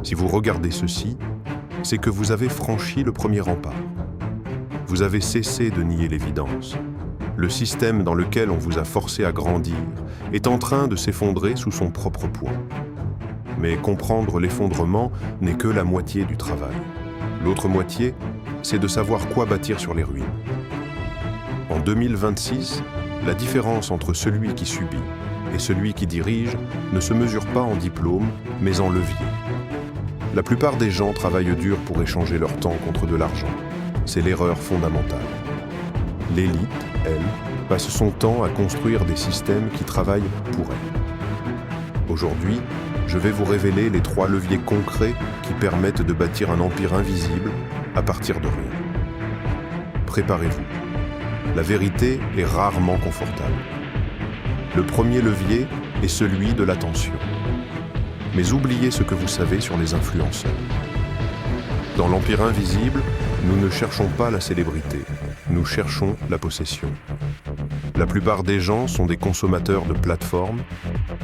Si vous regardez ceci, c'est que vous avez franchi le premier rempart. Vous avez cessé de nier l'évidence. Le système dans lequel on vous a forcé à grandir est en train de s'effondrer sous son propre poids. Mais comprendre l'effondrement n'est que la moitié du travail. L'autre moitié, c'est de savoir quoi bâtir sur les ruines. En 2026, la différence entre celui qui subit et celui qui dirige ne se mesure pas en diplôme, mais en levier. La plupart des gens travaillent dur pour échanger leur temps contre de l'argent. C'est l'erreur fondamentale. L'élite, elle, passe son temps à construire des systèmes qui travaillent pour elle. Aujourd'hui, je vais vous révéler les 3 leviers concrets qui permettent de bâtir un empire invisible à partir de rien. Préparez-vous. La vérité est rarement confortable. Le premier levier est celui de l'attention. Mais oubliez ce que vous savez sur les influenceurs. Dans l'empire invisible, nous ne cherchons pas la célébrité, nous cherchons la possession. La plupart des gens sont des consommateurs de plateformes.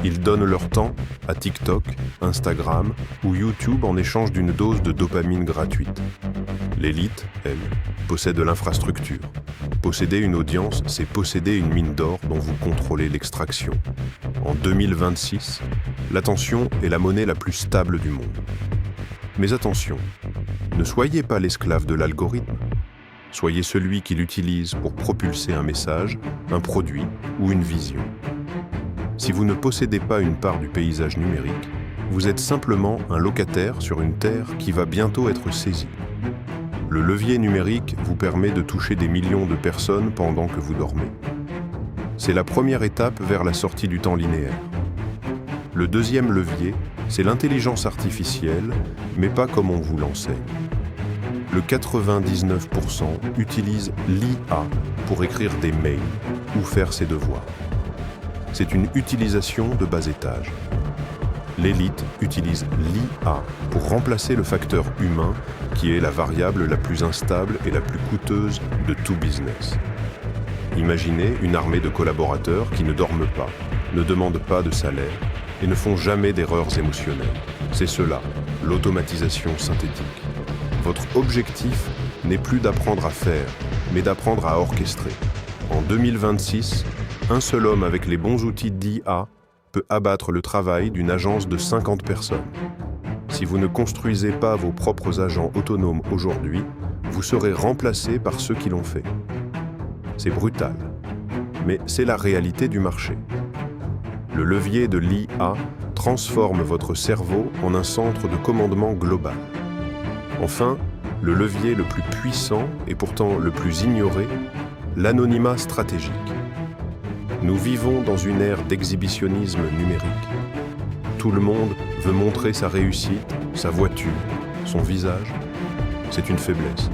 Ils donnent leur temps à TikTok, Instagram ou YouTube en échange d'une dose de dopamine gratuite. L'élite, elle, possède l'infrastructure. Posséder une audience, c'est posséder une mine d'or dont vous contrôlez l'extraction. En 2026, l'attention est la monnaie la plus stable du monde. Mais attention, ne soyez pas l'esclave de l'algorithme. Soyez celui qui l'utilise pour propulser un message, un produit ou une vision. Si vous ne possédez pas une part du paysage numérique, vous êtes simplement un locataire sur une terre qui va bientôt être saisie. Le levier numérique vous permet de toucher des millions de personnes pendant que vous dormez. C'est la première étape vers la sortie du temps linéaire. Le deuxième levier, c'est l'intelligence artificielle, mais pas comme on vous l'enseigne. Le 99% utilise l'IA pour écrire des mails ou faire ses devoirs. C'est une utilisation de bas étage. L'élite utilise l'IA pour remplacer le facteur humain qui est la variable la plus instable et la plus coûteuse de tout business. Imaginez une armée de collaborateurs qui ne dorment pas, ne demandent pas de salaire et ne font jamais d'erreurs émotionnelles. C'est cela, l'automatisation synthétique. Votre objectif n'est plus d'apprendre à faire, mais d'apprendre à orchestrer. En 2026, un seul homme avec les bons outils d'IA peut abattre le travail d'une agence de 50 personnes. Si vous ne construisez pas vos propres agents autonomes aujourd'hui, vous serez remplacé par ceux qui l'ont fait. C'est brutal, mais c'est la réalité du marché. Le levier de l'IA transforme votre cerveau en un centre de commandement global. Enfin, le levier le plus puissant et pourtant le plus ignoré, l'anonymat stratégique. Nous vivons dans une ère d'exhibitionnisme numérique. Tout le monde veut montrer sa réussite, sa voiture, son visage. C'est une faiblesse.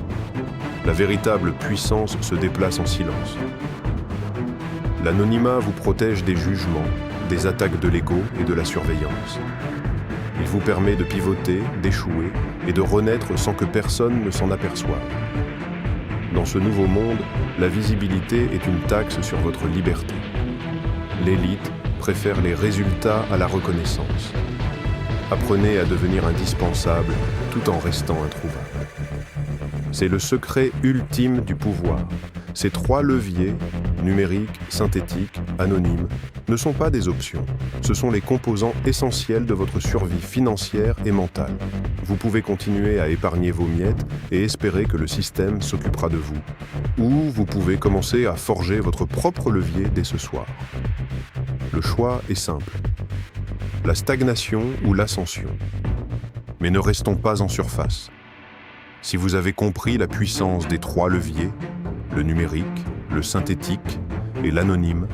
La véritable puissance se déplace en silence. L'anonymat vous protège des jugements, des attaques de l'ego et de la surveillance. Il vous permet de pivoter, d'échouer et de renaître sans que personne ne s'en aperçoive. Dans ce nouveau monde, la visibilité est une taxe sur votre liberté. L'élite préfère les résultats à la reconnaissance. Apprenez à devenir indispensable tout en restant introuvable. C'est le secret ultime du pouvoir. Ces 3 leviers, numérique, synthétique, anonyme, ne sont pas des options. Ce sont les composants essentiels de votre survie financière et mentale. Vous pouvez continuer à épargner vos miettes et espérer que le système s'occupera de vous. Ou vous pouvez commencer à forger votre propre levier dès ce soir. Le choix est simple. La stagnation ou l'ascension. Mais ne restons pas en surface. Si vous avez compris la puissance des 3 leviers, le numérique, le synthétique et l'anonyme,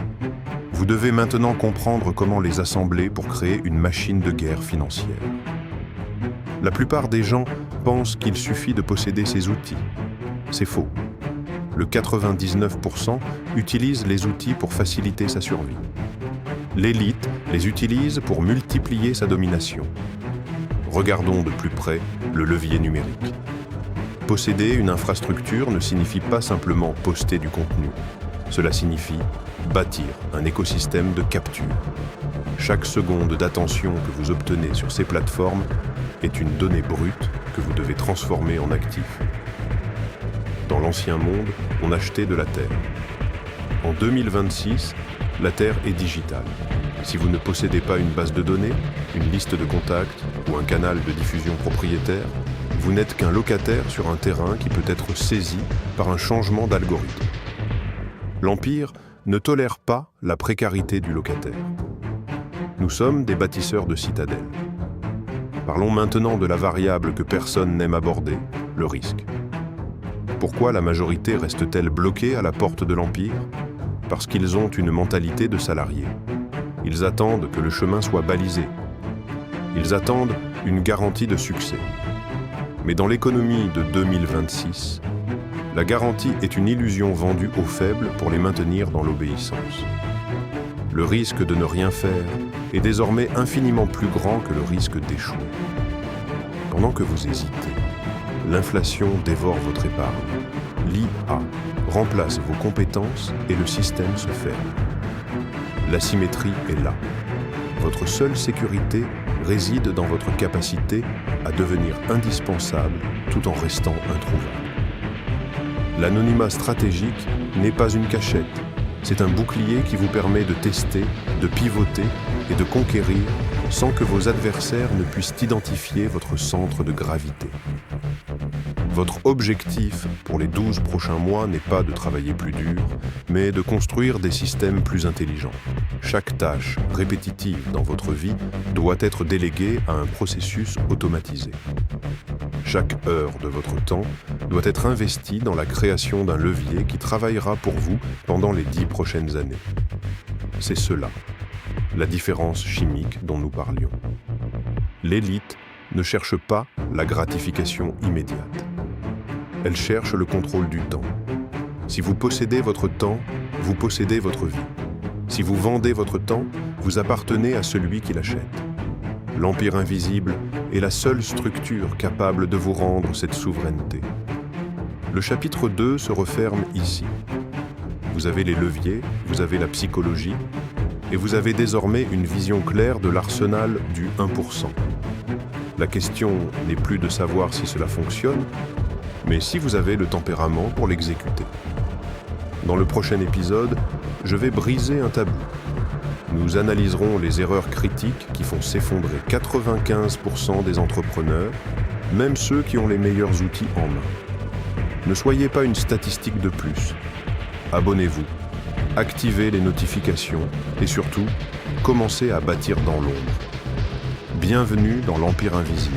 vous devez maintenant comprendre comment les assembler pour créer une machine de guerre financière. La plupart des gens pensent qu'il suffit de posséder ces outils. C'est faux. Le 99% utilise les outils pour faciliter sa survie. L'élite les utilise pour multiplier sa domination. Regardons de plus près le levier numérique. Posséder une infrastructure ne signifie pas simplement poster du contenu. Cela signifie bâtir un écosystème de capture. Chaque seconde d'attention que vous obtenez sur ces plateformes est une donnée brute que vous devez transformer en actif. Dans l'ancien monde, on achetait de la terre. En 2026, la terre est digitale. Si vous ne possédez pas une base de données, une liste de contacts ou un canal de diffusion propriétaire, vous n'êtes qu'un locataire sur un terrain qui peut être saisi par un changement d'algorithme. L'Empire ne tolère pas la précarité du locataire. Nous sommes des bâtisseurs de citadelles. Parlons maintenant de la variable que personne n'aime aborder, le risque. Pourquoi la majorité reste-t-elle bloquée à la porte de l'Empire ? Parce qu'ils ont une mentalité de salariés. Ils attendent que le chemin soit balisé. Ils attendent une garantie de succès. Mais dans l'économie de 2026, la garantie est une illusion vendue aux faibles pour les maintenir dans l'obéissance. Le risque de ne rien faire est désormais infiniment plus grand que le risque d'échouer. Pendant que vous hésitez, l'inflation dévore votre épargne. L'IA remplace vos compétences et le système se ferme. L'asymétrie est là. Votre seule sécurité réside dans votre capacité à devenir indispensable tout en restant introuvable. L'anonymat stratégique n'est pas une cachette. C'est un bouclier qui vous permet de tester, de pivoter et de conquérir sans que vos adversaires ne puissent identifier votre centre de gravité. Votre objectif pour les 12 prochains mois n'est pas de travailler plus dur, mais de construire des systèmes plus intelligents. Chaque tâche répétitive dans votre vie doit être déléguée à un processus automatisé. Chaque heure de votre temps doit être investie dans la création d'un levier qui travaillera pour vous pendant les 10 prochaines années. C'est cela, la différence chimique dont nous parlions. L'élite ne cherche pas la gratification immédiate. Elle cherche le contrôle du temps. Si vous possédez votre temps, vous possédez votre vie. Si vous vendez votre temps, vous appartenez à celui qui l'achète. L'Empire invisible est la seule structure capable de vous rendre cette souveraineté. Le chapitre 2 se referme ici. Vous avez les leviers, vous avez la psychologie, et vous avez désormais une vision claire de l'arsenal du 1%. La question n'est plus de savoir si cela fonctionne, mais si vous avez le tempérament pour l'exécuter. Dans le prochain épisode, je vais briser un tabou. Nous analyserons les erreurs critiques qui font s'effondrer 95% des entrepreneurs, même ceux qui ont les meilleurs outils en main. Ne soyez pas une statistique de plus. Abonnez-vous, activez les notifications et surtout, commencez à bâtir dans l'ombre. Bienvenue dans l'Empire invisible.